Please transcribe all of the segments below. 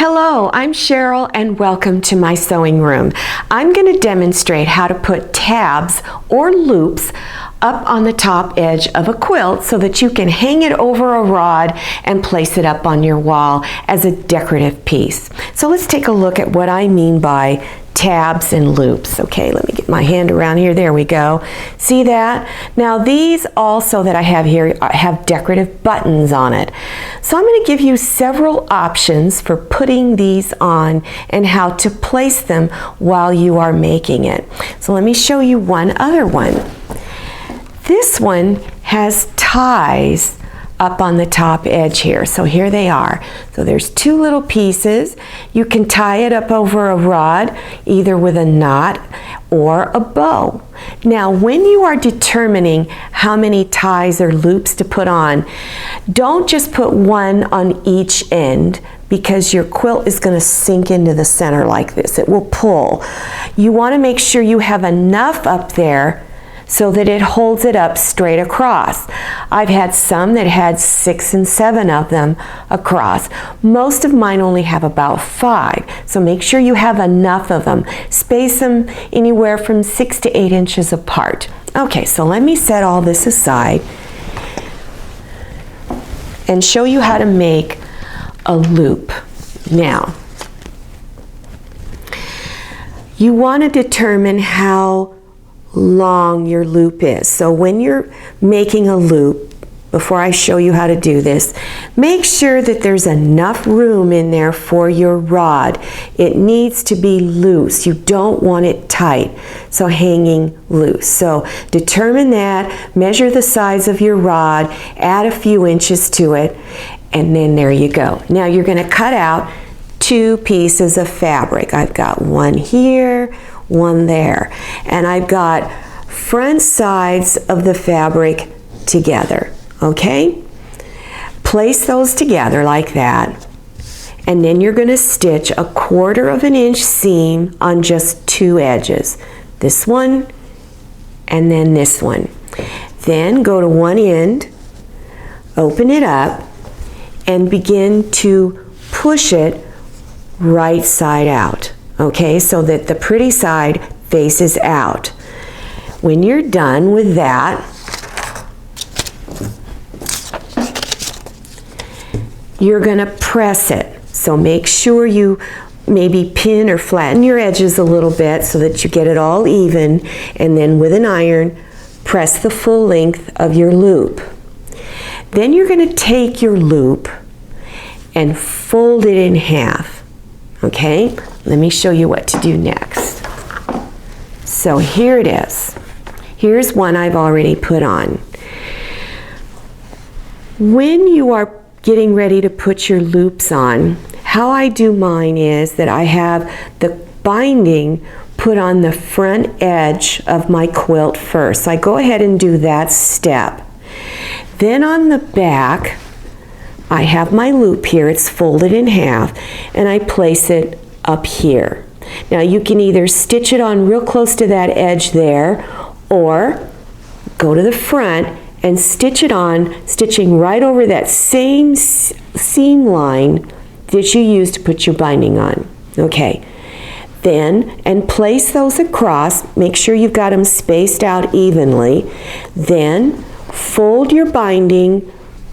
Hello, I'm Cheryl and welcome to my sewing room. I'm going to demonstrate how to put tabs or loops up on the top edge of a quilt so that you can hang it over a rod and place it up on your wall as a decorative piece. So let's take a look at what I mean by tabs and loops. Okay, let me get my hand around here. There we go. See that? Now these also that I have here have decorative buttons on it. So I'm going to give you several options for putting these on and how to place them while you are making it. So let me show you one other one. This one has ties up on the top edge here. So here they are. So there's two little pieces. You can tie it up over a rod, either with a knot or a bow. Now, when you are determining how many ties or loops to put on, don't just put one on each end, because your quilt is going to sink into the center like this. It will pull. You want to make sure you have enough up there so that it holds it up straight across. I've had some that had 6 and 7 of them across. Most of mine only have about 5, so make sure you have enough of them. Space them anywhere from 6 to 8 inches apart. Okay, so let me set all this aside and show you how to make a loop. Now, you want to determine how long your loop is. So when you're making a loop, before I show you how to do this, make sure that there's enough room in there for your rod. It needs to be loose. You don't want it tight, so hanging loose. So determine that, measure the size of your rod, add a few inches to it, and then there you go. Now you're going to cut out 2 pieces of fabric. I've got one here, one there, and I've got front sides of the fabric together. Okay, place those together like that, and then you're going to stitch a 1/4 inch seam on just 2 edges, this one and then this one. Then go to one end, open it up, and begin to push it right side out. Okay, so that the pretty side faces out. When you're done with that, you're going to press it. So make sure you maybe pin or flatten your edges a little bit so that you get it all even, and then with an iron, press the full length of your loop. Then you're going to take your loop and fold it in half. Okay, let me show you what to do next. So here it is. Here's one I've already put on. When you are getting ready to put your loops on, how I do mine is that I have the binding put on the front edge of my quilt first. So I go ahead and do that step. Then on the back, I have my loop here, it's folded in half, and I place it up here. Now you can either stitch it on real close to that edge there, or go to the front and stitch it on, stitching right over that same seam line that you used to put your binding on. Okay, then, and place those across, make sure you've got them spaced out evenly, then fold your binding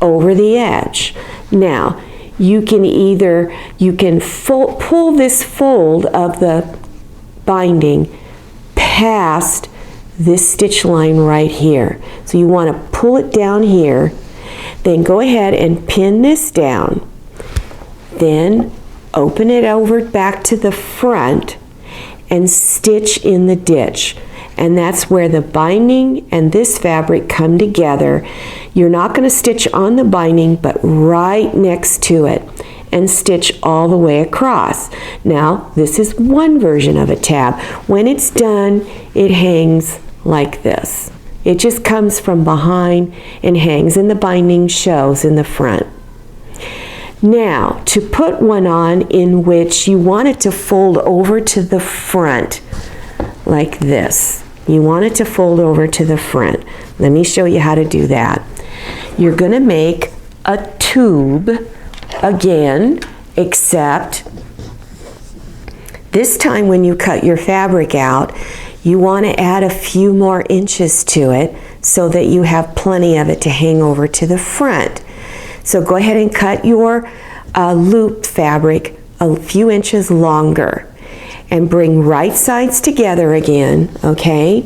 over the edge. Now, you can pull this fold of the binding past this stitch line right here. So you want to pull it down here, then go ahead and pin this down, then open it over back to the front and stitch in the ditch. And that's where the binding and this fabric come together. You're not going to stitch on the binding, but right next to it, and stitch all the way across. Now, this is one version of a tab. When it's done, it hangs like this. It just comes from behind and hangs, and the binding shows in the front. Now, to put one on in which you want it to fold over to the front, like this. You want it to fold over to the front. Let me show you how to do that. You're going to make a tube again, except this time when you cut your fabric out, you want to add a few more inches to it so that you have plenty of it to hang over to the front. So go ahead and cut your loop fabric a few inches longer and bring right sides together again, okay?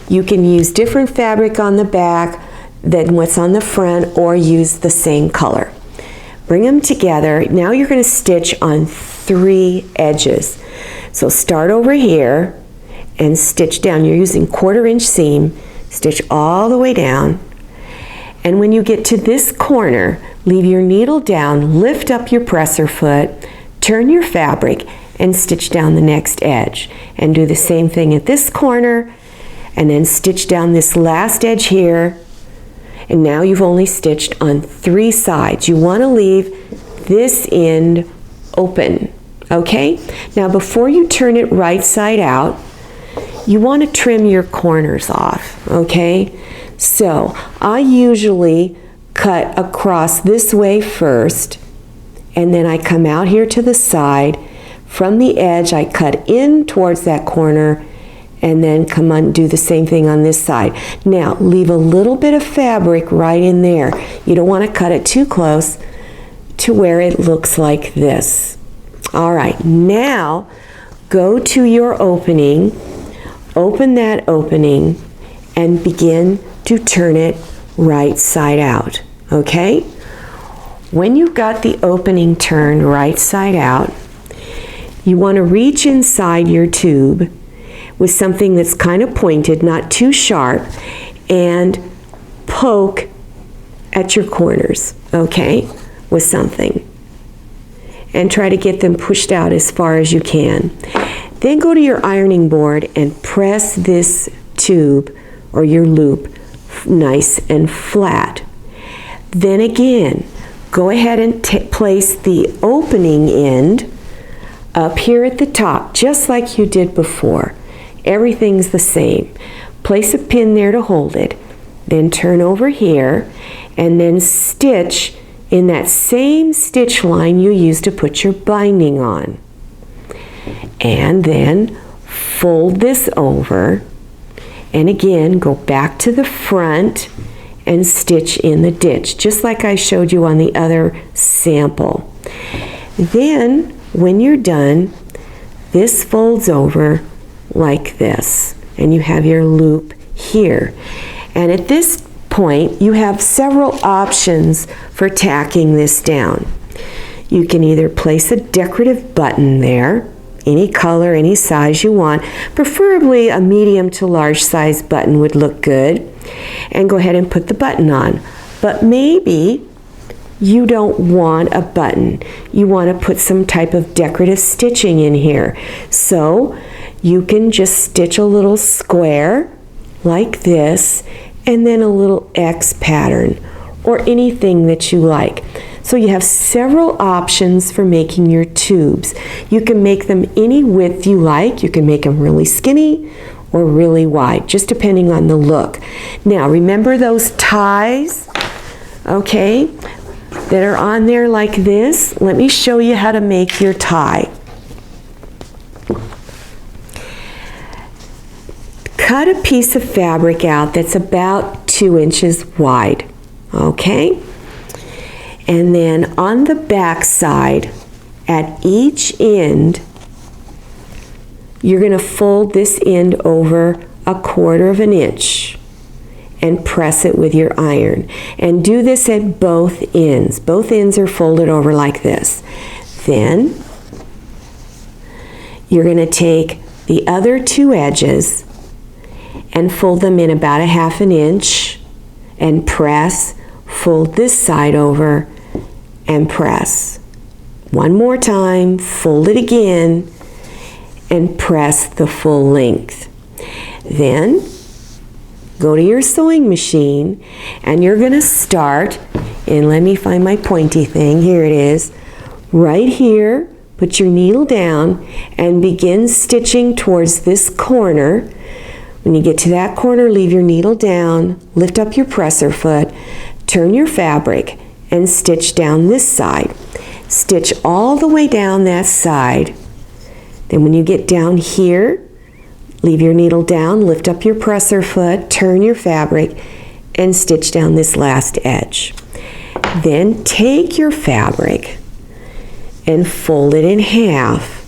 You can use different fabric on the back than what's on the front or use the same color. Bring them together. Now you're going to stitch on 3 edges. So start over here and stitch down. You're using 1/4 inch seam, stitch all the way down. And when you get to this corner, leave your needle down, lift up your presser foot, turn your fabric, and stitch down the next edge. And do the same thing at this corner, and then stitch down this last edge here. And now you've only stitched on 3 sides. You want to leave this end open, okay? Now before you turn it right side out, you want to trim your corners off, okay? So I usually cut across this way first, and then I come out here to the side. From the edge, I cut in towards that corner, and then come on, do the same thing on this side. Now, leave a little bit of fabric right in there. You don't want to cut it too close to where it looks like this. All right, now go to your opening, open that opening, and begin to turn it right side out, okay? When you've got the opening turned right side out, you want to reach inside your tube with something that's kind of pointed, not too sharp, and poke at your corners, okay, with something. And try to get them pushed out as far as you can. Then go to your ironing board and press this tube or your loop nice and flat. Then again, go ahead and place the opening end up here at the top, just like you did before. Everything's the same. Place a pin there to hold it, then turn over here, and then stitch in that same stitch line you used to put your binding on. And then fold this over, and again go back to the front and stitch in the ditch, just like I showed you on the other sample. Then when you're done, this folds over like this, and you have your loop here. And at this point, you have several options for tacking this down. You can either place a decorative button there, any color, any size you want. Preferably a medium to large size button would look good, and go ahead and put the button on. But maybe you don't want a button. You want to put some type of decorative stitching in here. So you can just stitch a little square like this, and then a little X pattern, or anything that you like. So you have several options for making your tubes. You can make them any width you like. You can make them really skinny or really wide, just depending on the look. Now remember those ties, okay, that are on there like this? Let me show you how to make your tie. Cut a piece of fabric out that's about 2 inches wide, okay? And then on the back side, at each end, you're going to fold this end over 1/4 inch and press it with your iron. And do this at both ends. Both ends are folded over like this. Then you're going to take the other 2 edges and fold them in about 1/2 inch and press. Fold this side over and press. One more time, fold it again, and press the full length. Then go to your sewing machine, and you're going to start, and let me find my pointy thing, here it is, right here. Put your needle down and begin stitching towards this corner. When you get to that corner, leave your needle down, lift up your presser foot, turn your fabric, and stitch down this side. stitch all the way down that side. Then when you get down here, leave your needle down, lift up your presser foot, turn your fabric, and stitch down this last edge. Then take your fabric and fold it in half.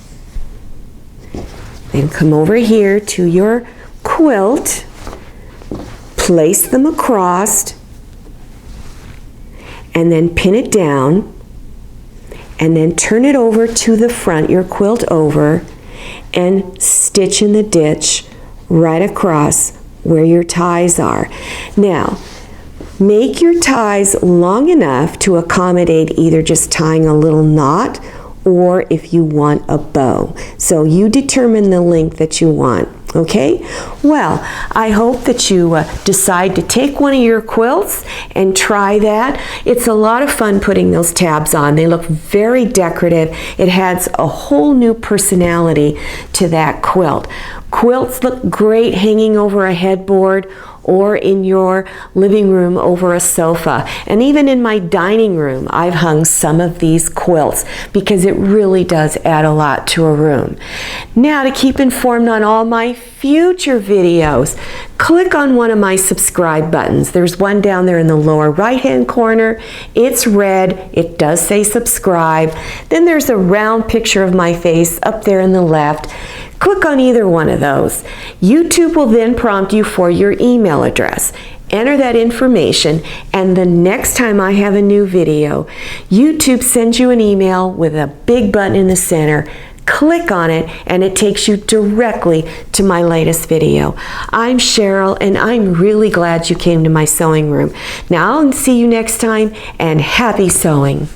Then come over here to your quilt, place them across, and then pin it down, and then turn it over to the front, your quilt over, and stitch in the ditch right across where your ties are. Now, make your ties long enough to accommodate either just tying a little knot or if you want a bow. So you determine the length that you want, okay? Well, I hope that you decide to take one of your quilts and try that. It's a lot of fun putting those tabs on. They look very decorative. It adds a whole new personality to that quilt. Quilts look great hanging over a headboard or in your living room over a sofa. And even in my dining room, I've hung some of these quilts because it really does add a lot to a room. Now, to keep informed on all my future videos, click on one of my subscribe buttons. There's one down there in the lower right-hand corner. It's red. It does say subscribe. Then there's a round picture of my face up there in the left. Click on either one of those. YouTube will then prompt you for your email address. Enter that information, and the next time I have a new video, YouTube sends you an email with a big button in the center. Click on it, and it takes you directly to my latest video. I'm Cheryl, and I'm really glad you came to my sewing room. Now, I'll see you next time, and happy sewing.